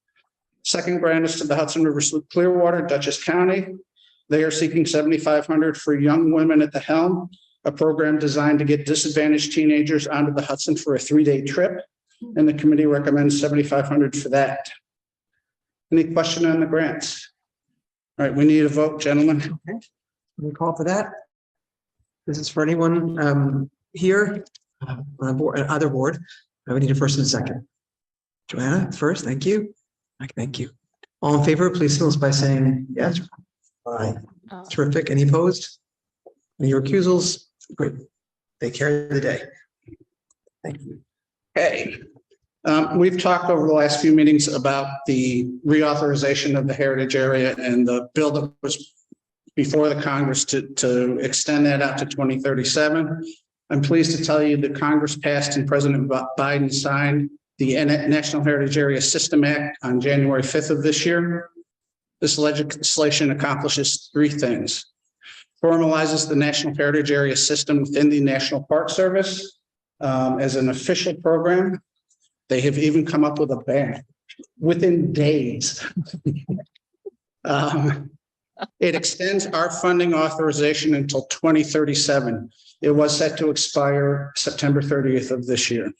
Second grant is to the Hudson River Sloop Clearwater, Dutchess County. They are seeking $7,500 for Young Women at the Helm, a program designed to get disadvantaged teenagers onto the Hudson for a 3-day trip. And the committee recommends $7,500 for that. Any question on the grants? All right, we need a vote, gentlemen. Okay. We call for that. This is for anyone here on board, other board. We need a first and a second. Joanna, first, thank you. Mike, thank you. All in favor, please signal us by saying yes. Aye. Terrific. Any opposed? Any recusals? Great. They carry the day. Thank you. Okay. We've talked over the last few meetings about the reauthorization of the heritage area and the bill that was before the Congress to extend that out to 2037. I'm pleased to tell you that Congress passed and President Biden signed the National Heritage Area System Act on January 5th of this year. This legislation accomplishes three things. Formalizes the National Heritage Area System within the National Park Service as an official program. They have even come up with a ban within days. It extends our funding authorization until 2037. It was set to expire September 30th of this year.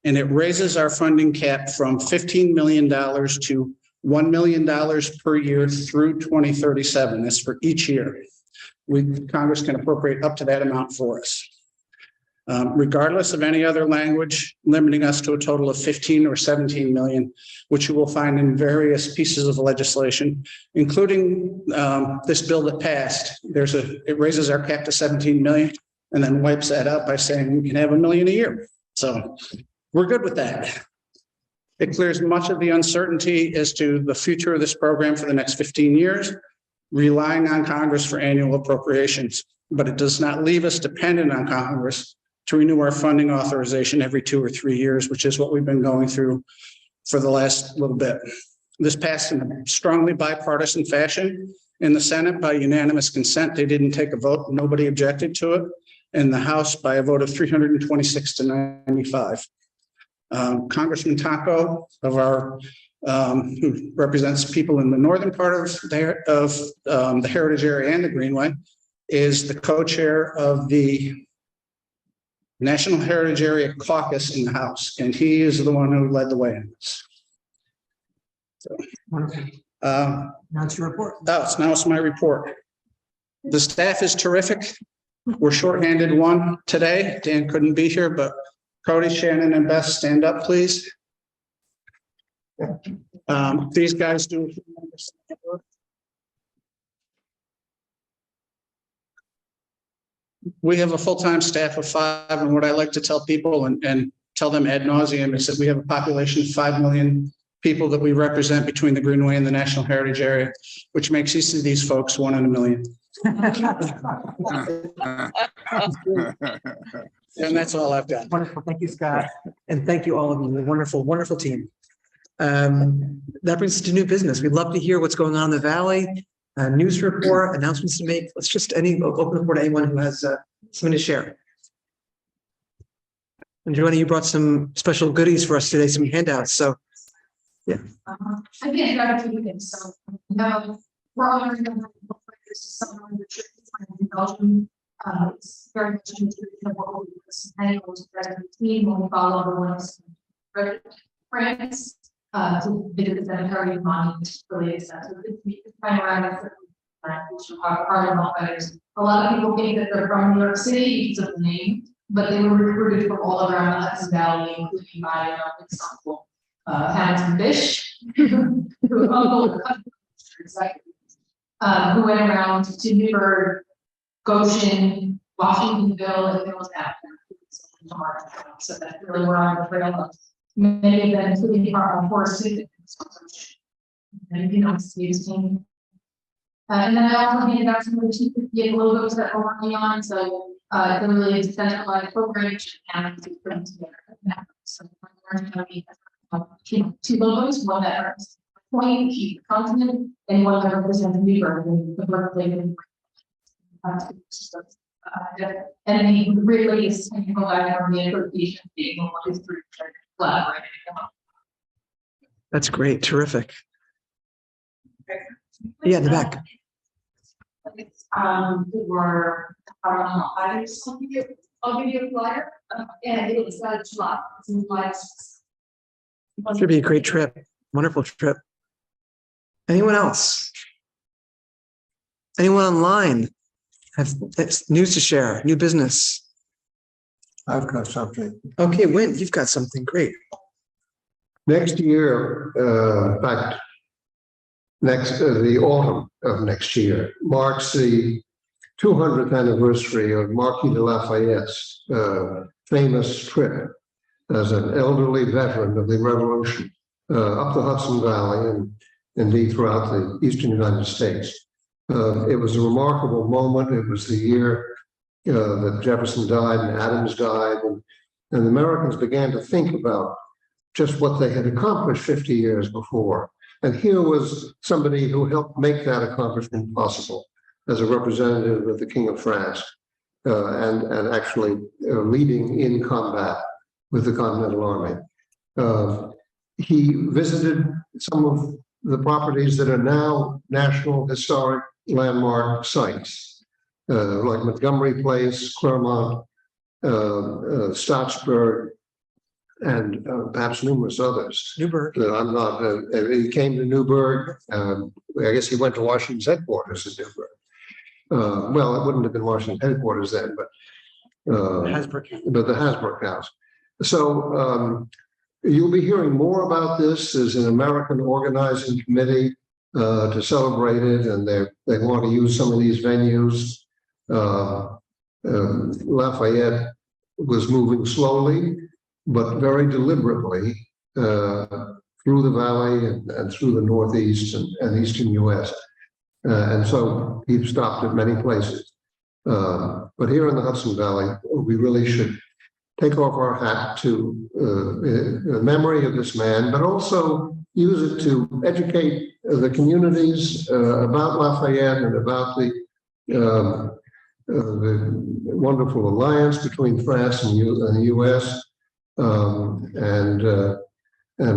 And it raises our funding cap from $15 million to $1 million per year through 2037. That's for each year. Congress can appropriate up to that amount for us. Regardless of any other language, limiting us to a total of 15 or 17 million, which you will find in various pieces of legislation, including this bill that passed. It raises our cap to 17 million and then wipes that out by saying we can have $1 million a year. So we're good with that. It clears much of the uncertainty as to the future of this program for the next 15 years, relying on Congress for annual appropriations, but it does not leave us dependent on Congress to renew our funding authorization every 2 or 3 years, which is what we've been going through for the last little bit. This passed in a strongly bipartisan fashion in the Senate by unanimous consent. They didn't take a vote. Nobody objected to it. In the House by a vote of 326 to 95. Congressman Taco who represents people in the northern part of the Heritage Area and the Greenway, is the co-chair of the National Heritage Area Caucus in the House, and he is the one who led the way in this. So, Now it's your report. now it's my report. The staff is terrific. We're shorthanded one today. Dan couldn't be here, but Cody, Shannon, and Beth, stand up, please. These guys do. We have a full-time staff of 5, and what I like to tell people and tell them ad nauseum is that we have a population of 5 million people that we represent between the Greenway and the National Heritage Area, which makes each of these folks 1 in a million. And that's all I've got. Wonderful. Thank you, Scott. And thank you all of you. A wonderful, wonderful team. That brings us to new business. We'd love to hear what's going on in the Valley, news report, announcements to make. Let's just open the floor to anyone who has something to share. And Joanna, you brought some special goodies for us today, some handouts. So, yeah. I can't drive to weekend, so we're all learning some of the trips in Belgium. It's very much in what we annual team when we follow the ones France to visit the cemetery monument really extensive. It's kind of around a lot of people think that they're from New York City because of the name, but they were recruited from all around the Hudson Valley, including my example, Hamilton Fish, who went around to Newburgh, Goshen, Washingtonville, and Milltown. So that's really where I'm trail. Many of them, including our Forest and team. And then I also handed out some of the TPA logos that we're working on. So it's a really decentralized program and to bring together. So we're going to 2 logos, one that represents the point, the continent, and one that represents Newburgh, the birthplace. And the really is go back on the association being one is through collaborating. That's great. Terrific. Yeah, in the back. We're I'll give you a flyer. And it's July. It's in July. Should be a great trip. Wonderful trip. Anyone else? Anyone online have news to share? New business? I've got something. Okay, Wynn, you've got something great. Next year, in fact, the autumn of next year marks the 200th anniversary of Marquis de Lafayette's famous trip as an elderly veteran of the Revolution up the Hudson Valley and indeed throughout the eastern United States. It was a remarkable moment. It was the year that Jefferson died and Adams died, and Americans began to think about just what they had accomplished 50 years before. And here was somebody who helped make that accomplishment possible as a representative of the King of France and actually leading in combat with the Continental Army. He visited some of the properties that are now National Historic Landmark sites, like Montgomery Place, Claremont, Staatsburg, and perhaps numerous others. Newburgh. I'm not, he came to Newburgh. I guess he went to Washington's headquarters in Newburgh. Well, it wouldn't have been Washington's headquarters then, but the Hasbrook House. So you'll be hearing more about this. There's an American organizing committee to celebrate it, and they want to use some of these venues. Lafayette was moving slowly, but very deliberately through the valley and through the Northeast and Eastern US. And so he stopped at many places. But here in the Hudson Valley, we really should take off our hat to the memory of this man, but also use it to educate the communities about Lafayette and about the wonderful alliance between France and the US. And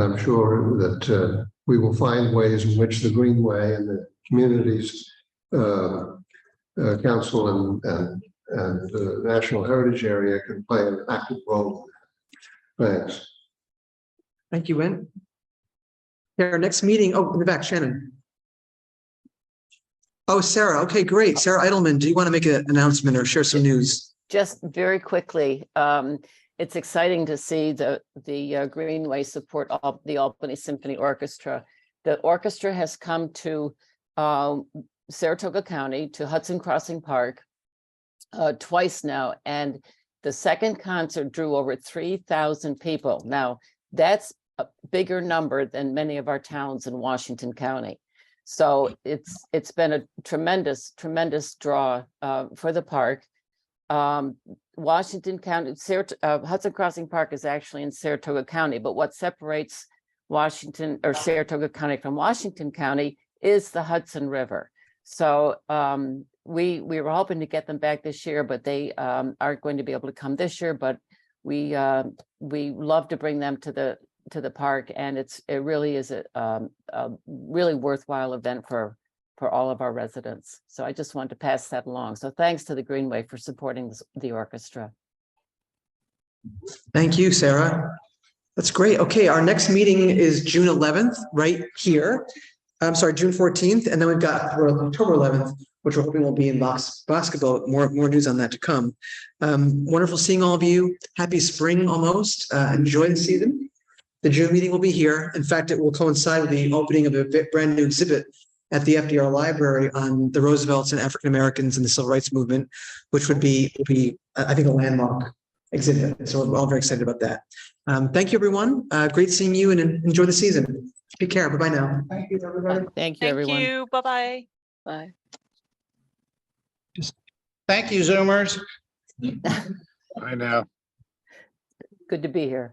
I'm sure that we will find ways in which the Greenway and the communities council and the National Heritage Area can play an active role. Thanks. Thank you, Wynn. Our next meeting, oh, in the back, Shannon. Oh, Sarah. Okay, great. Sarah Eidelman, do you want to make an announcement or share some news? Just very quickly, it's exciting to see the Greenway support the Albany Symphony Orchestra. The orchestra has come to Saratoga County, to Hudson Crossing Park twice now, and the second concert drew over 3,000 people. Now, that's a bigger number than many of our towns in Washington County. So it's been a tremendous draw for the park. Washington County, Hudson Crossing Park is actually in Saratoga County, but what separates Washington or Saratoga County from Washington County is the Hudson River. So we were hoping to get them back this year, but they aren't going to be able to come this year. But we love to bring them to the park, and it really is a really worthwhile event for all of our residents. So I just wanted to pass that along. So thanks to the Greenway for supporting the orchestra. Thank you, Sarah. That's great. Okay, our next meeting is June 11th, right here. I'm sorry, June 14th, and then we've got October 11th, which we're hoping will be in basketball. More news on that to come. Wonderful seeing all of you. Happy spring almost. Enjoy the season. The June meeting will be here. In fact, it will coincide with the opening of a brand new exhibit at the FDR Library on the Roosevelts and African Americans in the Civil Rights Movement, which would be I think, a landmark exhibit. So we're all very excited about that. Thank you, everyone. Great seeing you, and enjoy the season. Take care. Bye-bye now. Thank you, everybody. Thank you, everyone. Thank you. Bye-bye. Bye. Thank you, Zoomers. I know. Good to be here.